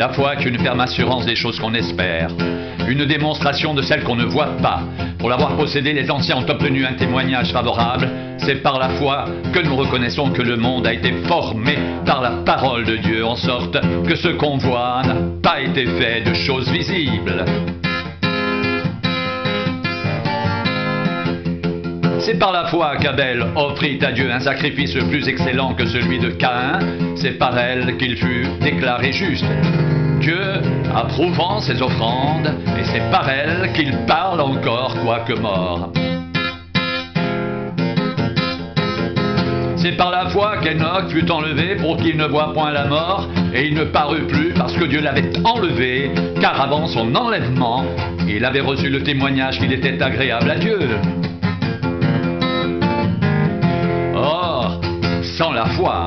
La foi est une ferme assurance des choses qu'on espère, une démonstration de celles qu'on ne voit pas. Pour l'avoir possédé, les anciens ont obtenu un témoignage favorable. C'est par la foi que nous reconnaissons que le monde a été formé par la parole de Dieu, en sorte que ce qu'on voit n'a pas été fait de choses visibles. C'est par la foi qu'Abel offrit à Dieu un sacrifice plus excellent que celui de Caïn. C'est par elle qu'il fut déclaré juste. Dieu approuvant ses offrandes, et c'est par elle qu'il parle encore quoique mort. C'est par la foi qu'Enoch fut enlevé pour qu'il ne voie point la mort, et il ne parut plus parce que Dieu l'avait enlevé, car avant son enlèvement, il avait reçu le témoignage qu'il était agréable à Dieu. Or, sans la foi,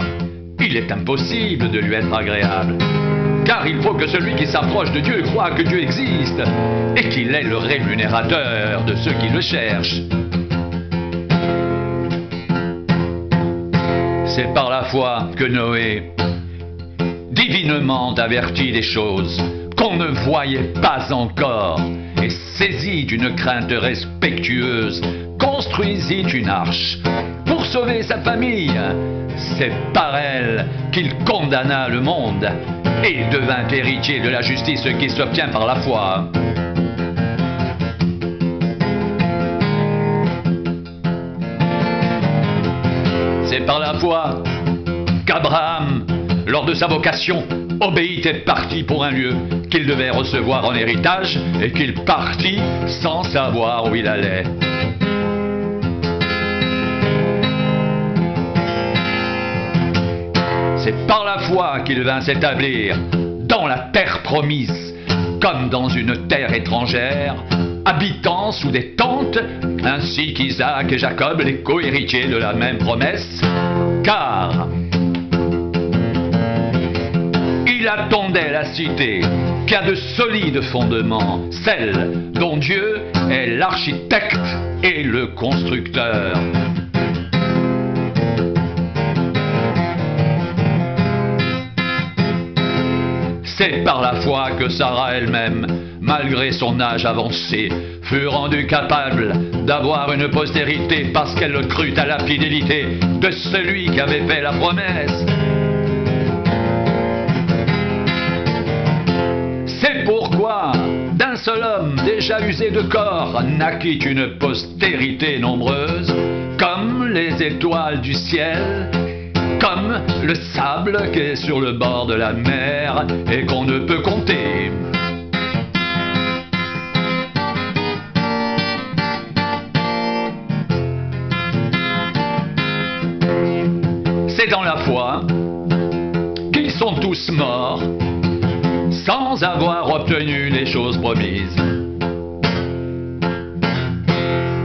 il est impossible de lui être agréable. Car il faut que celui qui s'approche de Dieu croie que Dieu existe et qu'il est le rémunérateur de ceux qui le cherchent. C'est par la foi que Noé, divinement averti des choses qu'on ne voyait pas encore, et saisi d'une crainte respectueuse, construisit une arche pour sauver sa famille. C'est par elle qu'il condamna le monde et devint héritier de la justice qui s'obtient par la foi. C'est par la foi qu'Abraham, lors de sa vocation, obéit et partit pour un lieu qu'il devait recevoir en héritage, et qu'il partit sans savoir où il allait. C'est par la foi qu'il vint s'établir dans la terre promise, comme dans une terre étrangère, habitant sous des tentes, ainsi qu'Isaac et Jacob, les co-héritiers de la même promesse, car il attendait la cité qui a de solides fondements, celle dont Dieu est l'architecte et le constructeur. C'est par la foi que Sarah elle-même, malgré son âge avancé, fut rendue capable d'avoir une postérité parce qu'elle crut à la fidélité de celui qui avait fait la promesse. C'est pourquoi d'un seul homme déjà usé de corps naquit une postérité nombreuse, comme les étoiles du ciel, comme le sable qui est sur le bord de la mer et qu'on ne peut compter. C'est dans la foi qu'ils sont tous morts sans avoir obtenu les choses promises.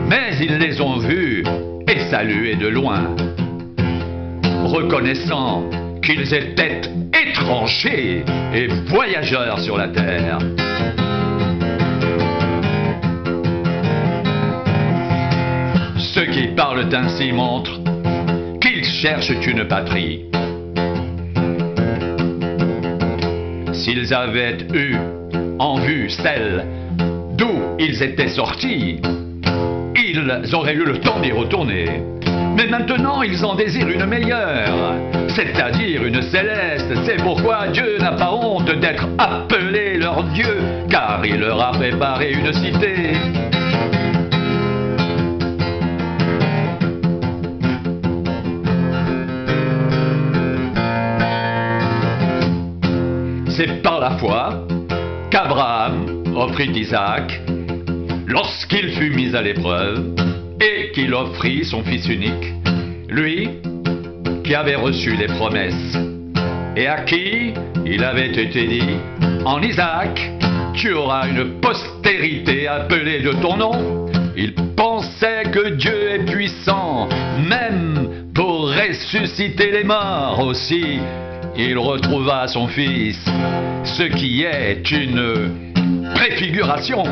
Mais ils les ont vus et salués de loin, reconnaissant qu'ils étaient étrangers et voyageurs sur la terre. Ceux qui parlent ainsi montrent qu'ils cherchent une patrie. S'ils avaient eu en vue celle d'où ils étaient sortis, ils auraient eu le temps d'y retourner. Mais maintenant, ils en désirent une meilleure, c'est-à-dire une céleste. C'est pourquoi Dieu n'a pas honte d'être appelé leur Dieu, car il leur a préparé une cité. C'est par la foi qu'Abraham offrit Isaac lorsqu'il fut mis à l'épreuve, et qu'il offrit son fils unique, lui qui avait reçu les promesses, et à qui il avait été dit: en Isaac, tu auras une postérité appelée de ton nom. Il pensait que Dieu est puissant, même pour ressusciter les morts aussi. Il retrouva son fils, ce qui est une préfiguration.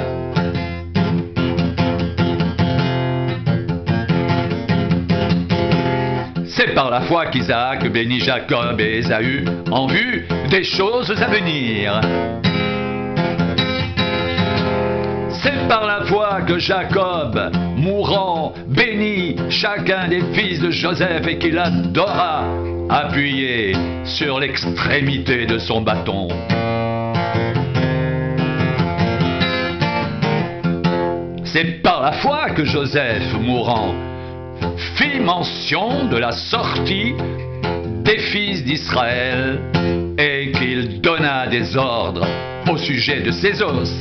C'est par la foi qu'Isaac bénit Jacob et Ésaü en vue des choses à venir. C'est par la foi que Jacob, mourant, bénit chacun des fils de Joseph et qu'il adora, appuyé sur l'extrémité de son bâton. C'est par la foi que Joseph, mourant, fit mention de la sortie des fils d'Israël et qu'il donna des ordres au sujet de ses os.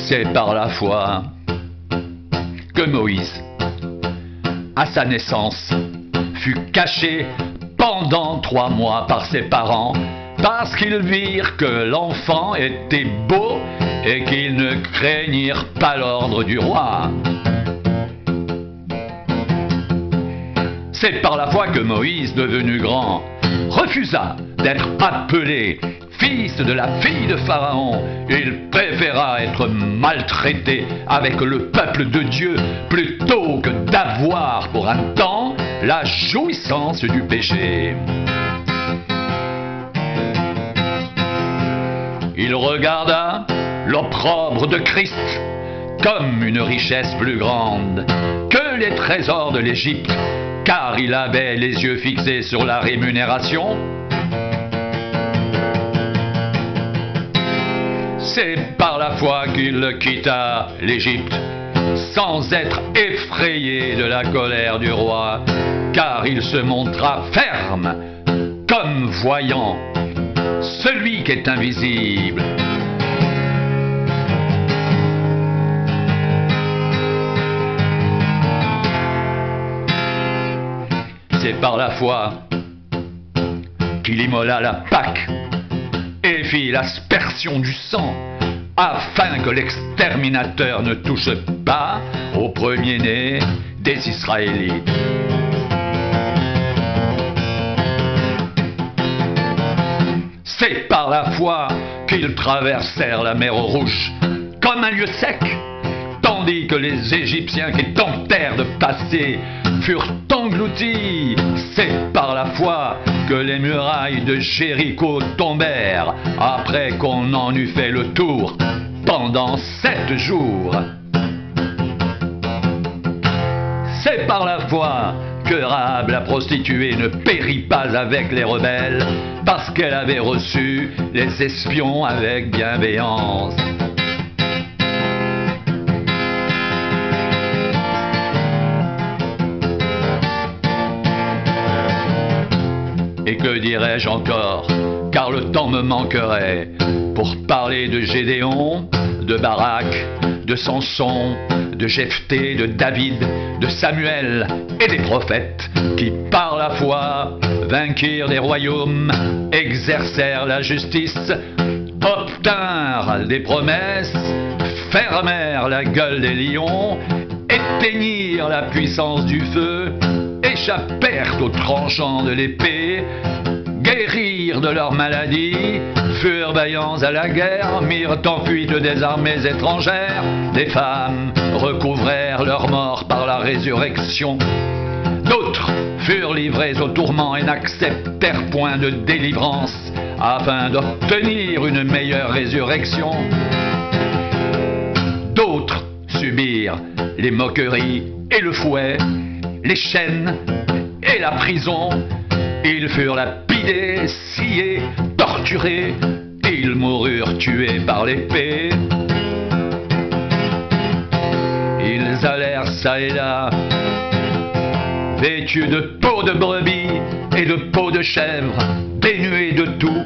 C'est par la foi que Moïse, à sa naissance, fut caché pendant 3 mois par ses parents parce qu'ils virent que l'enfant était beau et qu'ils ne craignirent pas l'ordre du roi. C'est par la foi que Moïse, devenu grand, refusa d'être appelé fils de la fille de Pharaon. Il préféra être maltraité avec le peuple de Dieu plutôt que d'avoir pour un temps la jouissance du péché. Il regarda l'opprobre de Christ comme une richesse plus grande que les trésors de l'Égypte, car il avait les yeux fixés sur la rémunération. C'est par la foi qu'il quitta l'Égypte, sans être effrayé de la colère du roi, car il se montra ferme, comme voyant celui qui est invisible. C'est par la foi qu'il immola la Pâque et fit l'aspersion du sang, afin que l'exterminateur ne touche pas au premier-né des Israélites. C'est par la foi qu'ils traversèrent la mer Rouge comme un lieu sec, tandis que les Égyptiens qui tentèrent de passer furent engloutis. C'est par la foi que les murailles de Jéricho tombèrent après qu'on en eut fait le tour pendant 7 jours. C'est par la foi que Rahab la prostituée ne périt pas avec les rebelles, parce qu'elle avait reçu les espions avec bienveillance. Et que dirais-je encore, car le temps me manquerait, pour parler de Gédéon, de Barak, de Samson, de Jephthé, de David, de Samuel et des prophètes qui, par la foi, vainquirent des royaumes, exercèrent la justice, obtinrent des promesses, fermèrent la gueule des lions, éteignirent la puissance du feu, échappèrent aux tranchants de l'épée, guérirent de leurs maladies, furent vaillants à la guerre, mirent en fuite des armées étrangères, des femmes recouvrèrent leur mort par la résurrection. D'autres furent livrés aux tourments et n'acceptèrent point de délivrance, afin d'obtenir une meilleure résurrection. D'autres subirent les moqueries et le fouet, les chaînes et la prison. Ils furent lapidés, sciés, torturés. Ils moururent tués par l'épée. Ils allèrent çà et là, vêtus de peau de brebis et de peau de chèvre, dénués de tout,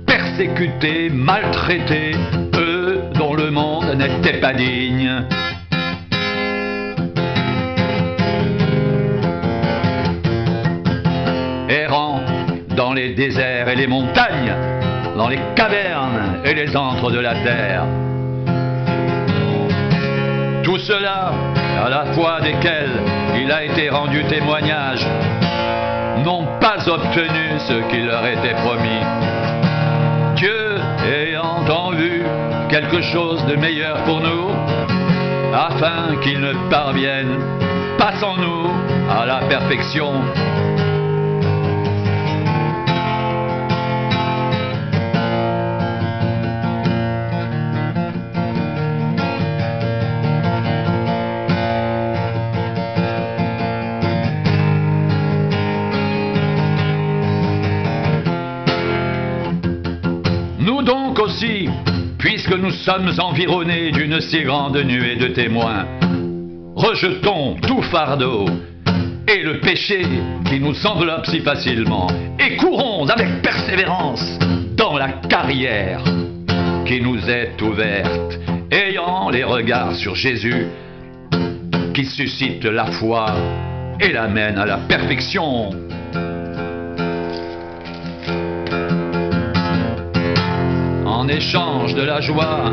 persécutés, maltraités, eux dont le monde n'était pas digne. Errant dans les déserts et les montagnes, dans les cavernes et les antres de la terre. Tout cela, à la fois desquels il a été rendu témoignage, n'ont pas obtenu ce qui leur était promis. Dieu ayant en vue quelque chose de meilleur pour nous, afin qu'il ne parvienne pas sans nous à la perfection. Nous donc aussi, puisque nous sommes environnés d'une si grande nuée de témoins, rejetons tout fardeau et le péché qui nous enveloppe si facilement, et courons avec persévérance dans la carrière qui nous est ouverte, ayant les regards sur Jésus qui suscite la foi et l'amène à la perfection. En échange de la joie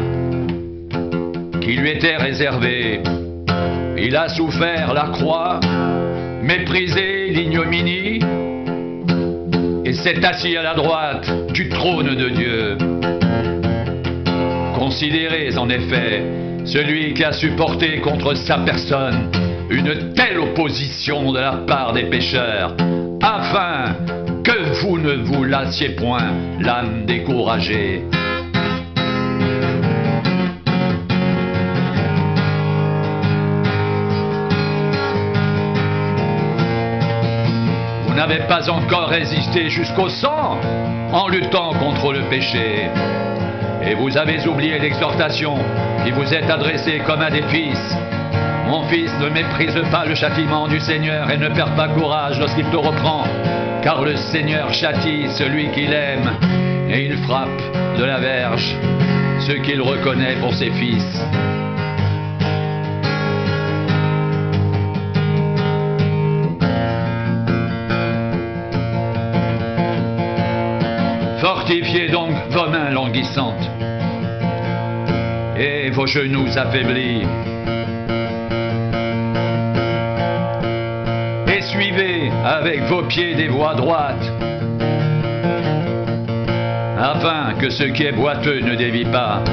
qui lui était réservée, il a souffert la croix, méprisé l'ignominie, et s'est assis à la droite du trône de Dieu. Considérez en effet celui qui a supporté contre sa personne une telle opposition de la part des pécheurs, afin que vous ne vous lassiez point l'âme découragée. Vous n'avez pas encore résisté jusqu'au sang en luttant contre le péché. Et vous avez oublié l'exhortation qui vous est adressée comme à des fils. Mon fils, ne méprise pas le châtiment du Seigneur et ne perds pas courage lorsqu'il te reprend, car le Seigneur châtie celui qu'il aime et il frappe de la verge ceux qu'il reconnaît pour ses fils. Fortifiez donc vos mains languissantes et vos genoux affaiblis. Et suivez avec vos pieds des voies droites, afin que ce qui est boiteux ne dévie pas,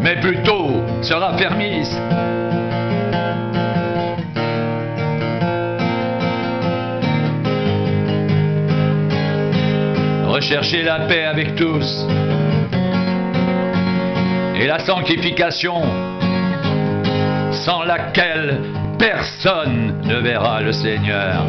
mais plutôt se raffermisse. Recherchez la paix avec tous et la sanctification, sans laquelle personne ne verra le Seigneur.